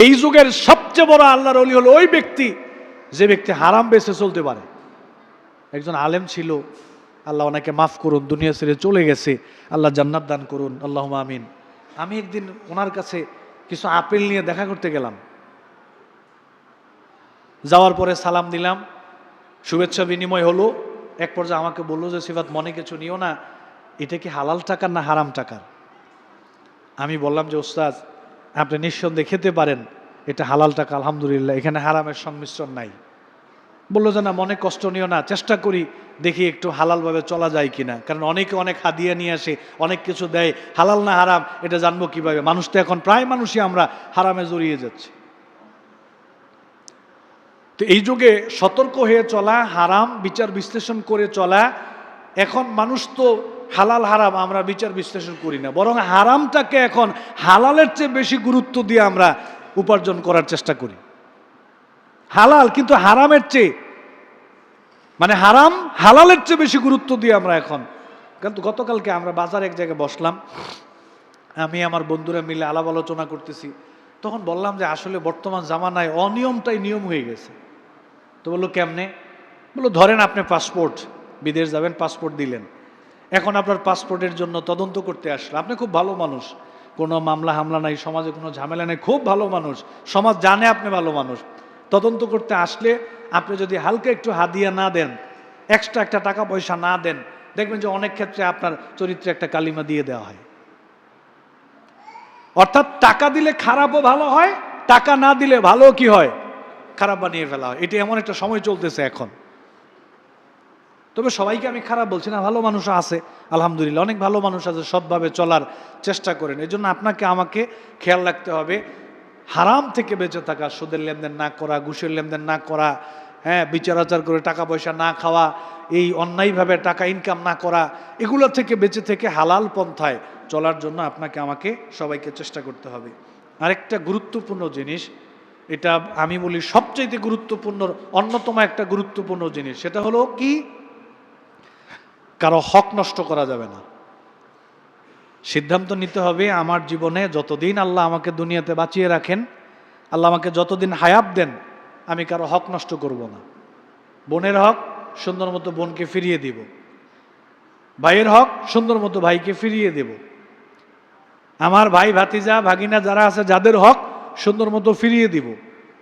এই যুগের সবচেয়ে বড় আল্লাহর ওলি হলো ওই ব্যক্তি যে ব্যক্তি হারাম বেঁচে চলতে পারে। একজন আলেম ছিল, আল্লাহ ওনাকে মাফ করুন, দুনিয়া ছেড়ে চলে গেছে, আল্লাহ জান্নাত দান করুন, আল্লাহুম্মা আমিন। আমি একদিন ওনার কাছে কিছু আপেল নিয়ে দেখা করতে গেলাম। যাওয়ার পরে সালাম দিলাম, শুভেচ্ছা বিনিময় হলো। এক পর্যায়ে আমাকে বললো যে সিফাত, মনে কিছু নিও না, এটা কি হালাল টাকার না হারাম টাকার? আমি বললাম যে ওস্তাদ, আপনি নিঃসন্দেহে খেতে পারেন, এটা হালাল টাকা, আলহামদুলিল্লাহ, এখানে হারামের সংমিশ্রণ নাই। বললো যে না, মনে কষ্ট নিও না, চেষ্টা করি দেখি একটু হালালভাবে চলা যায় কিনা, কারণ অনেকে অনেক হাদিয়া নিয়ে আসে, অনেক কিছু দেয়, হালাল না হারাম এটা জানবো কিভাবে? মানুষ তো এখন প্রায় মানুষই আমরা হারামে জড়িয়ে যাচ্ছি। তো এই যুগে সতর্ক হয়ে চলা, হারাম বিচার বিশ্লেষণ করে চলা। এখন মানুষ তো হালাল হারাম আমরা বিচার বিশ্লেষণ করি না, বরং হারামটাকে এখন হালালের চেয়ে বেশি গুরুত্ব দিয়ে আমরা উপার্জন করার চেষ্টা করি। হালাল কিন্তু হারামের চেয়ে, মানে হারাম হালালের চেয়ে বেশি গুরুত্ব দিয়ে আমরা এখন। কিন্তু গতকালকে আমরা বাজারে এক জায়গায় বসলাম, আমি আমার বন্ধুরা মিলে আলাপ আলোচনা করতেছি, তখন বললাম যে আসলে বর্তমান জামানায় অনিয়মটাই নিয়ম হয়ে গেছে। তো বললো কেমনে? বললো ধরেন আপনি পাসপোর্ট, বিদেশ যাবেন, পাসপোর্ট দিলেন, এখন আপনার পাসপোর্টের জন্য তদন্ত করতে আসলো, আপনি খুব ভালো মানুষ, কোনো মামলা হামলা নাই, সমাজে কোনো ঝামেলা নেই, খুব ভালো মানুষ, সমাজ জানে আপনি ভালো মানুষ। তদন্ত করতে আসলে আপনি যদি হালকা একটু হাদিয়া না দেন, এক্সট্রা একটা টাকা পয়সা না দেন, দেখবেন যে অনেক ক্ষেত্রে আপনার চরিত্রে একটা কালিমা দিয়ে দেওয়া হয়। অর্থাৎ টাকা দিলে খারাপও ভালো হয়, টাকা না দিলে ভালো কি হয়? খারাপ বানিয়ে ফেলা হয়। এটা এমন একটা সময় চলতেছে এখন। তবে সবাইকে আমি খারাপ বলছি না, ভালো মানুষ আছে, আলহামদুলিল্লাহ, অনেক ভালো মানুষ আছে, সৎভাবে চলার চেষ্টা করেন। এই জন্য আপনাকে আমাকে খেয়াল রাখতে হবে, হারাম থেকে বেঁচে থাকা, সুদের লেনদেন না করা, ঘুষের লেনদেন না করা, হ্যাঁ, বিচার আচার করে টাকা পয়সা না খাওয়া, এই অন্যায়ভাবে টাকা ইনকাম না করা, এগুলো থেকে বেঁচে থেকে হালাল পন্থায় চলার জন্য আপনাকে আমাকে সবাইকে চেষ্টা করতে হবে। আরেকটা গুরুত্বপূর্ণ জিনিস, এটা আমি বলি সবচেয়ে গুরুত্বপূর্ণ, অন্যতম একটা গুরুত্বপূর্ণ জিনিস, সেটা হলো কি? কারো হক নষ্ট করা যাবে না। সিদ্ধান্ত নিতে হবে, আমার জীবনে যতদিন আল্লাহ আমাকে দুনিয়াতে বাঁচিয়ে রাখেন, আল্লাহ আমাকে যতদিন হায়াত দেন, আমি কারো হক নষ্ট করব না। বোনের হক সুন্দর মতো বোনকে ফিরিয়ে দিব, ভাইয়ের হক সুন্দর মতো ভাইকে ফিরিয়ে দেব, আমার ভাই ভাতিজা ভাগিনা যারা আছে যাদের হক সুন্দর মতো ফিরিয়ে দিব।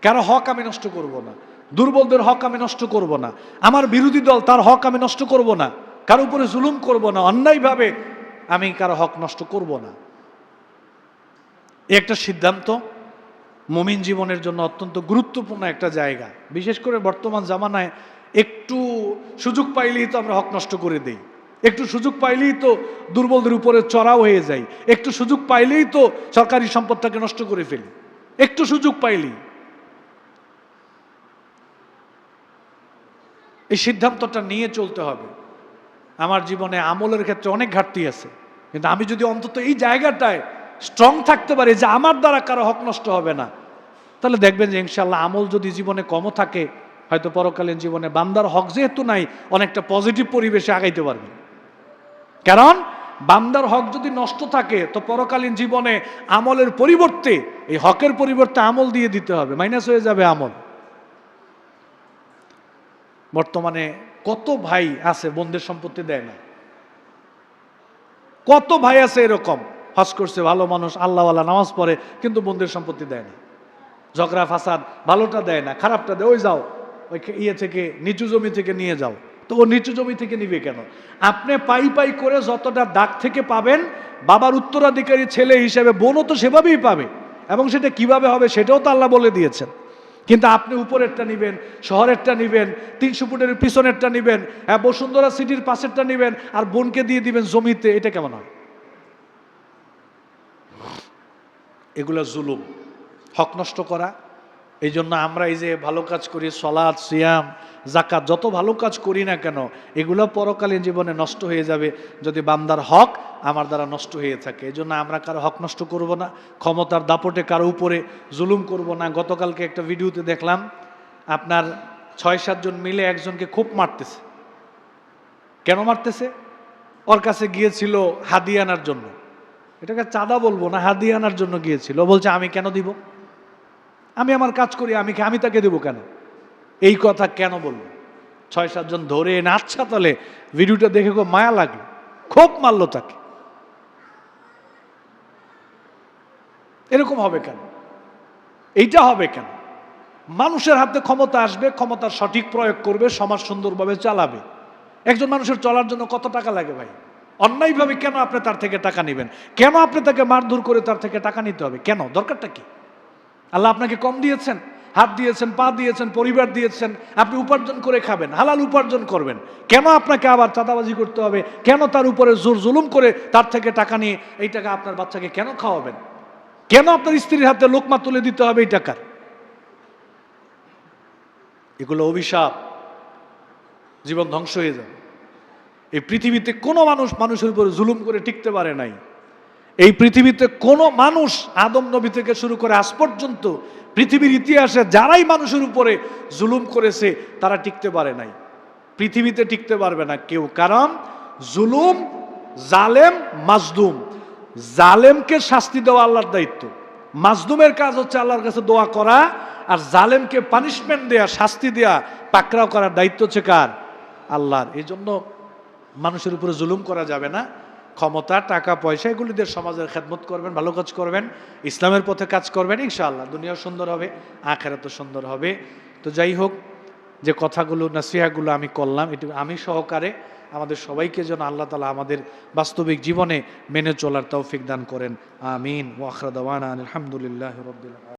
কারো হক আমি নষ্ট করব না, দুর্বলদের হক আমি নষ্ট করব না, আমার বিরোধী দল তার হক আমি নষ্ট করব না, কারো উপরে জুলুম করব না, অন্যায়ভাবে আমি কারো হক নষ্ট করব না। একটা সিদ্ধান্ত মুমিন জীবনের জন্য অত্যন্ত গুরুত্বপূর্ণ একটা জায়গা। বিশেষ করে বর্তমান জামানায় একটু সুযোগ পাইলেই তো আমরা হক নষ্ট করে দেই, একটু সুযোগ পাইলেই তো দুর্বলদের উপরে চড়াও হয়ে যাই, একটু সুযোগ পাইলেই তো সরকারি সম্পদটাকে নষ্ট করে ফেলি, একটু সুযোগ পাইলেই। এই সিদ্ধান্তটা নিয়ে চলতে হবে। আমার জীবনে আমলের ক্ষেত্রে অনেক ঘাটতি আছে, কিন্তু আমি যদি অন্তত এই জায়গাটায় স্ট্রং থাকতে পারি যে আমার দ্বারা কারো হক নষ্ট হবে না, তাহলে দেখবেন যে ইনশাআল্লাহ আমল যদি জীবনে কমও থাকে, হয়তো পরকালীন জীবনে বান্দার হক যেহেতু নাই, অনেকটা পজিটিভ পরিবেশে আগাইতে পারবেন। কারণ বান্দার হক যদি নষ্ট থাকে, তো পরকালীন জীবনে আমলের পরিবর্তে, এই হকের পরিবর্তে আমল দিয়ে দিতে হবে, মাইনাস হয়ে যাবে আমল। বর্তমানে কত ভাই আছে বোনদের সম্পত্তি দেয় না, কত ভাই আছে এরকম, হজ করছে, ভালো মানুষ, আল্লাহওয়ালা, নামাজ পড়ে, কিন্তু বোনদের সম্পত্তি দেয় না, ঝগড়া ফাসাদ, ভালোটা দেয় না, খারাপটা দেয়, ওই যাও ওই ইয়ে থেকে, নিচু জমি থেকে নিয়ে যাও। তো ও নিচু জমি থেকে নিবে কেন? আপনি পাই পাই করে যতটা দাগ থেকে পাবেন, বাবার উত্তরাধিকারী ছেলে হিসেবে বোনও তো সেভাবেই পাবে, এবং সেটা কিভাবে হবে সেটাও তো আল্লাহ বলে দিয়েছেন। কিন্তু আপনি উপরেরটা নিবেন, শহরেরটা নিবেন, 300 ফুটের পিছনেরটা নিবেন, হ্যাঁ, বসুন্ধরা সিটির পাশেরটা নিবেন, আর বোনকে দিয়ে দিবেন জমিতে, এটা কেমন হয়? এগুলো জুলুম, হক নষ্ট করা। এই জন্য আমরা এই যে ভালো কাজ করি, সালাত, সিয়াম, যাকাত, যত ভালো কাজ করি না কেন, এগুলো পরকালীন জীবনে নষ্ট হয়ে যাবে যদি বান্দার হক আমার দ্বারা নষ্ট হয়ে থাকে। এই জন্য আমরা কারো হক নষ্ট করব না, ক্ষমতার দাপটে কারো উপরে জুলুম করব না। গতকালকে একটা ভিডিওতে দেখলাম, আপনার 6-7 জন মিলে একজনকে খুব মারতেছে। কেন মারতেছে? ওর কাছে গিয়েছিল হাদিয়া আনার জন্য, এটাকে চাঁদা বলবো না, হাদিয়া আনার জন্য গিয়েছিল। বলছে আমি কেন দিব? আমি আমার কাজ করি, আমি তাকে দেবো কেন? এই কথা কেন বলল? 6-7 জন ধরে এনে আচ্ছা তাহলে ভিডিওটা দেখে খুব মায়া লাগলো, খুব মারলো তাকে। এরকম হবে কেন? এইটা হবে কেন? মানুষের হাতে ক্ষমতা আসবে, ক্ষমতার সঠিক প্রয়োগ করবে, সমাজ সুন্দরভাবে চালাবে। একজন মানুষের চলার জন্য কত টাকা লাগে ভাই? অন্যায়ভাবে কেন আপনি তার থেকে টাকা নেবেন? কেন আপনি তাকে মারধর করে তার থেকে টাকা নিতে হবে? কেন? দরকারটা কি? আল্লাহ আপনাকে কম দিয়েছেন, হাত দিয়েছেন, পা দিয়েছেন, পরিবার দিয়েছেন, আপনি উপার্জন করে খাবেন, হালাল উপার্জন করবেন। কেন আপনাকে আবার চাঁদাবাজি করতে হবে? কেন তার উপরে জোর জুলুম করে তার থেকে টাকা নিয়ে এই টাকা আপনার বাচ্চাকে কেন খাওয়াবেন? কেন আপনার স্ত্রীর হাতে লোকমা তুলে দিতে হবে এই টাকার? এগুলো অভিশাপ, জীবন ধ্বংস হয়ে যাবে। এই পৃথিবীতে কোনো মানুষ মানুষের উপরে জুলুম করে টিকতে পারে নাই। এই পৃথিবীতে কোনো মানুষ আদম নবী থেকে শুরু করে আজ পর্যন্ত পৃথিবীর ইতিহাসে যারাই মানুষের উপরে জুলুম করেছে তারা টিকতে পারে নাই, পৃথিবীতে টিকতে পারবে না কেউ। কারণ জুলুম, জালেম, মাজলুম, জালেমকে শাস্তি দেওয়া আল্লাহর দায়িত্ব, মাজলুমের কাজ হচ্ছে আল্লাহর কাছে দোয়া করা, আর জালেমকে পানিশমেন্ট দেয়া, শাস্তি দেয়া, পাকড়াও করার দায়িত্ব হচ্ছে কার? আল্লাহর। এই জন্য মানুষের উপরে জুলুম করা যাবে না। ক্ষমতা, টাকা পয়সা এগুলি দিয়ে সমাজের খেদমত করবেন, ভালো কাজ করবেন, ইসলামের পথে কাজ করবেন, ইনশাআল্লাহ দুনিয়াও সুন্দর হবে, আখিরাতও সুন্দর হবে। তো যাই হোক, যে কথাগুলো নাসিহাগুলো আমি করলাম, এটি আমি সহকারে আমাদের সবাইকে যেন আল্লাহ তাআলা আমাদের বাস্তবিক জীবনে মেনে চলার তৌফিক দান করেন। আমিন। ওয়া আখিরু দাওয়ানা আলহামদুলিল্লাহি রাব্বিল আলামিন।